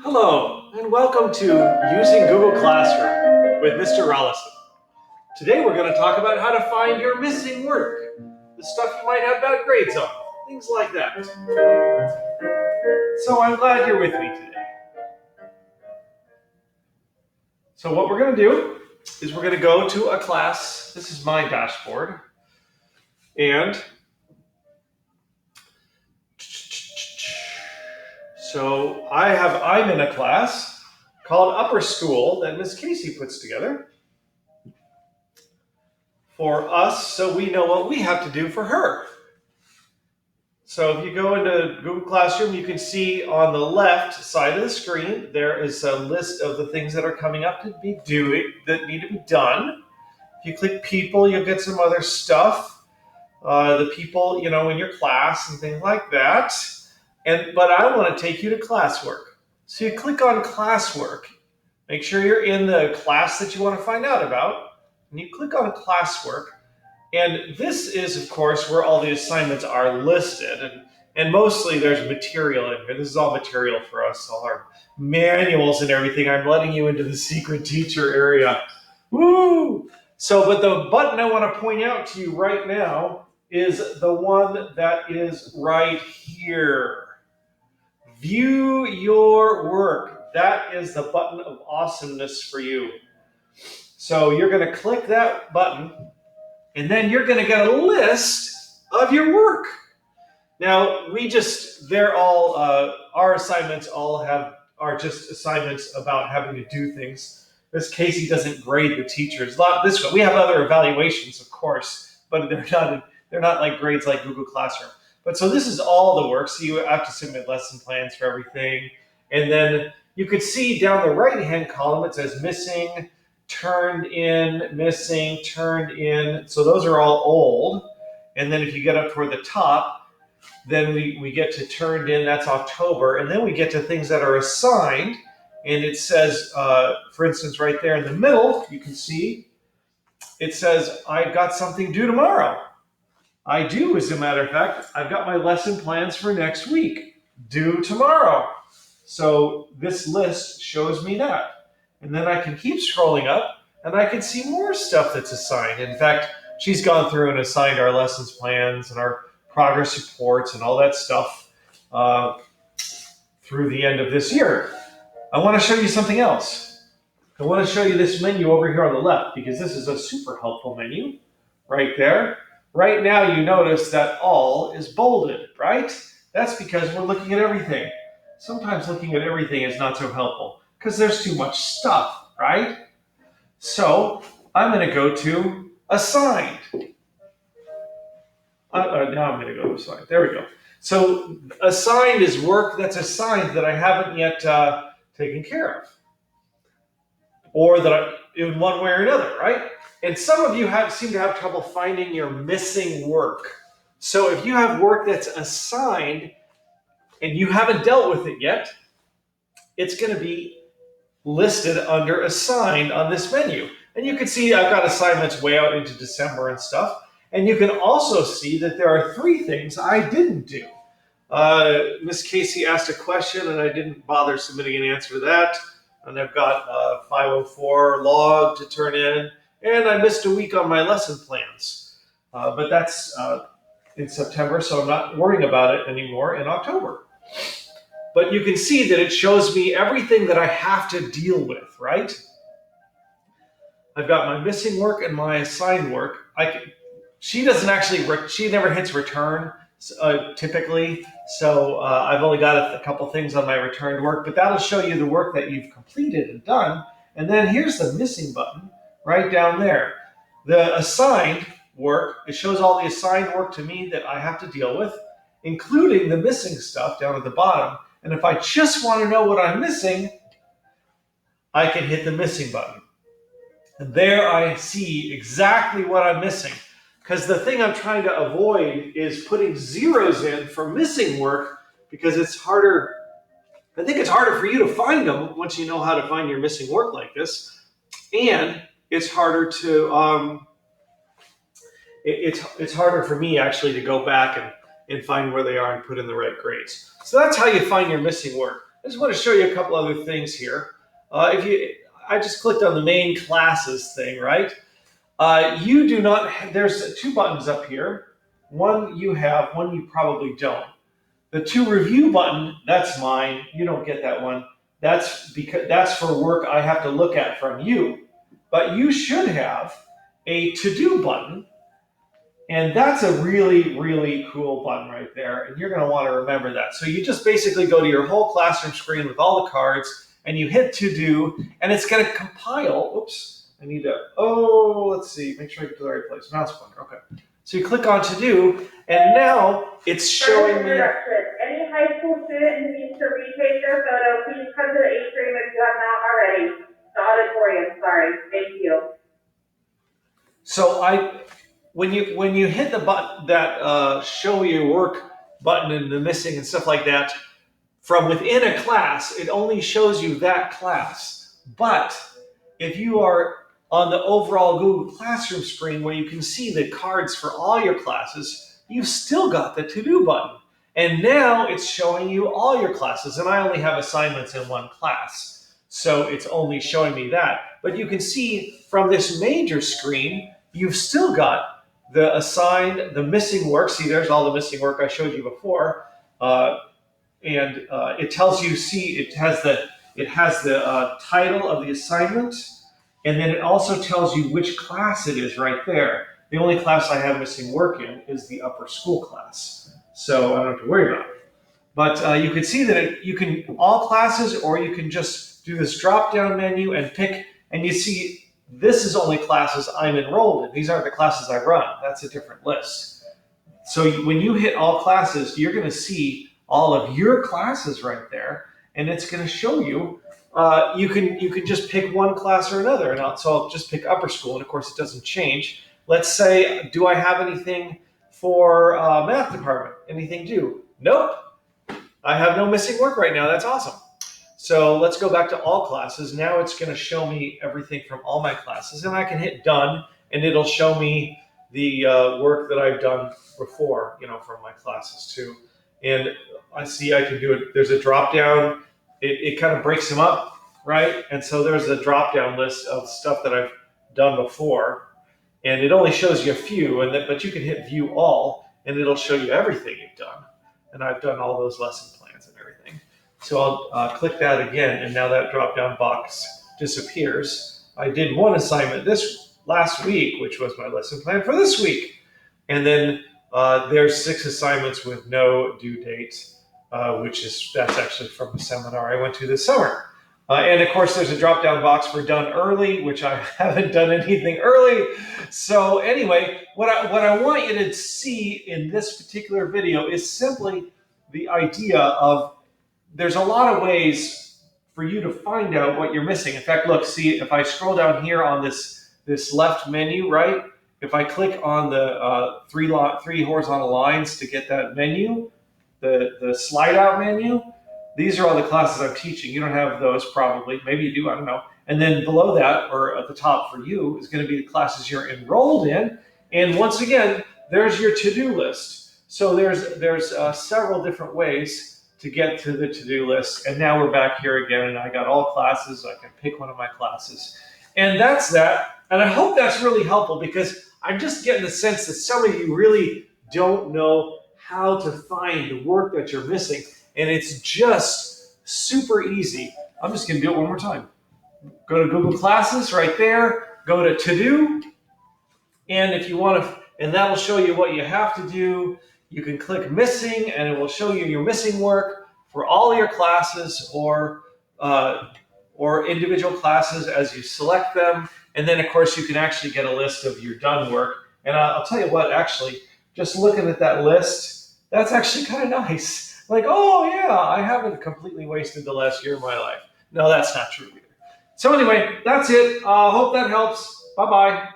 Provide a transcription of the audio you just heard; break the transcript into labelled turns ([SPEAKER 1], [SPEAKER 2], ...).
[SPEAKER 1] Hello, and welcome to Using Google Classroom with Mr. Rollison. Today we're going to talk about how to find your missing work, the stuff you might have bad grades on, things like that. So I'm glad you're with me today. So what we're going to do is we're going to go to a class. This is my dashboard. And so I'm in a class called Upper School that Miss Casey puts together for us so we know what we have to do for her. So if you go into Google Classroom, you can see on the left side of the screen, there is a list of the things that are coming up that need to be done. If you click people, you'll get some other stuff. The people, in your class and things like that. But I want to take you to classwork. So you click on classwork. Make sure you're in the class that you want to find out about. And you click on classwork. And this is, of course, where all the assignments are listed. And mostly there's material in here. This is all material for us, all our manuals and everything. I'm letting you into the secret teacher area. Woo! But the button I want to point out to you right now is the one that is right here. View your work. That is the button of awesomeness for you. So you're going to click that button, and then you're going to get a list of your work. Now, our assignments are just assignments about having to do things. Miss Casey doesn't grade the teachers. We have other evaluations, of course, but they're not like grades like Google Classroom. But so this is all the work. So you have to submit lesson plans for everything. And then you could see down the right-hand column, it says missing, turned in, missing, turned in. So those are all old. And then if you get up toward the top, then we get to turned in, that's October. And then we get to things that are assigned. And it says, for instance, right there in the middle, you can see, it says, I've got something due tomorrow. I do, as a matter of fact. I've got my lesson plans for next week, due tomorrow. So this list shows me that. And then I can keep scrolling up, and I can see more stuff that's assigned. In fact, she's gone through and assigned our lessons plans and our progress reports and all that stuff through the end of this year. I want to show you something else. I want to show you this menu over here on the left, because this is a super helpful menu right there. Right now, you notice that all is bolded, right? That's because we're looking at everything. Sometimes looking at everything is not so helpful because there's too much stuff, right? So I'm going to go to assigned. Now I'm going to go to assigned. There we go. So assigned is work that's assigned that I haven't yet taken care of, or that in one way or another, right? And some of you seem to have trouble finding your missing work. So if you have work that's assigned and you haven't dealt with it yet, it's going to be listed under assigned on this menu. And you can see I've got assignments way out into December and stuff. And you can also see that there are 3 things I didn't do. Miss Casey asked a question and I didn't bother submitting an answer to that. And I've got 504 log to turn in. And I missed a week on my lesson plans. But that's in September, so I'm not worrying about it anymore in October. But you can see that it shows me everything that I have to deal with, right? I've got my missing work and my assigned work. She never hits return typically. So I've only got a couple things on my returned work, but that'll show you the work that you've completed and done. And then here's the missing button right down there. The assigned work, it shows all the assigned work to me that I have to deal with, including the missing stuff down at the bottom. And if I just want to know what I'm missing, I can hit the missing button. And there I see exactly what I'm missing. Because the thing I'm trying to avoid is putting zeros in for missing work, because it's harder. I think it's harder for you to find them once you know how to find your missing work like this. And it's harder to, it's harder for me actually to go back and find where they are and put in the right grades. So that's how you find your missing work. I just want to show you a couple other things here. I just clicked on the main classes thing, right? You do not, there's two buttons up here. One you have, one you probably don't. The to review button, that's mine. You don't get that one. That's because that's for work I have to look at from you. But you should have a to do button. And that's a really, really cool button right there. And you're going to want to remember that. So you just basically go to your whole classroom screen with all the cards and you hit to do, and it's going to compile. Oops, I need to, let's see, make sure I get to the right place. Mouse pointer, okay. So you click on to do, and now it's showing me.
[SPEAKER 2] Any high school student who needs to retake their photo, please come to the atrium if you have not already. The auditorium, sorry. Thank you.
[SPEAKER 1] So when you hit the button, that show your work button and the missing and stuff like that, from within a class, it only shows you that class. But if you are on the overall Google Classroom screen where you can see the cards for all your classes, you've still got the to-do button. And now it's showing you all your classes. And I only have assignments in one class, so it's only showing me that. But you can see from this major screen, you've still got the assigned, the missing work. See, there's all the missing work I showed you before. It tells you, see, it has the title of the assignment, and then it also tells you which class it is right there. The only class I have missing work in is the upper school class, so I don't have to worry about it. But you can see that you can all classes, or you can just do this drop-down menu and pick, and you see this is only classes I'm enrolled in. These aren't the classes I run. That's a different list. So when you hit all classes, you're going to see all of your classes right there, and it's going to show you. You can just pick one class or another, and so I'll just pick upper school, and of course it doesn't change. Let's say, do I have anything for math department? Anything due? Nope. I have no missing work right now. That's awesome. So let's go back to all classes. Now it's going to show me everything from all my classes, and I can hit done, and it'll show me the work that I've done before, from my classes too. And I see I can do it. There's a drop down. It kind of breaks them up, right? And so there's a drop down list of stuff that I've done before, and it only shows you a few. But you can hit view all, and it'll show you everything you've done. And I've done all those lesson plans and everything. So I'll click that again, and now that drop down box disappears. I did one assignment this last week, which was my lesson plan for this week, and then there's 6 assignments with no due date. That's actually from the seminar I went to this summer. And of course, there's a drop-down box for done early, which I haven't done anything early. So anyway, what I want you to see in this particular video is simply the idea of there's a lot of ways for you to find out what you're missing. In fact, look, see, if I scroll down here on this left menu, right? If I click on the three horizontal lines to get that menu, the slide out menu, these are all the classes I'm teaching. You don't have those probably. Maybe you do, I don't know. And then below that, or at the top for you, is going to be the classes you're enrolled in. And once again, there's your to-do list. So there's several different ways to get to the to-do list. And now we're back here again, and I got all classes. I can pick one of my classes. And that's that. And I hope that's really helpful, because I'm just getting the sense that some of you really don't know how to find the work that you're missing. And it's just super easy. I'm just going to do it one more time. Go to Google Classes right there. Go to To-Do. And if you want to, and that'll show you what you have to do. You can click Missing, and it will show you your missing work for all your classes or individual classes as you select them. And then, of course, you can actually get a list of your done work. And I'll tell you what, actually, just looking at that list, that's actually kind of nice. Like, oh yeah, I haven't completely wasted the last year of my life. No, that's not true either. So anyway, that's it. Hope that helps. Bye-bye.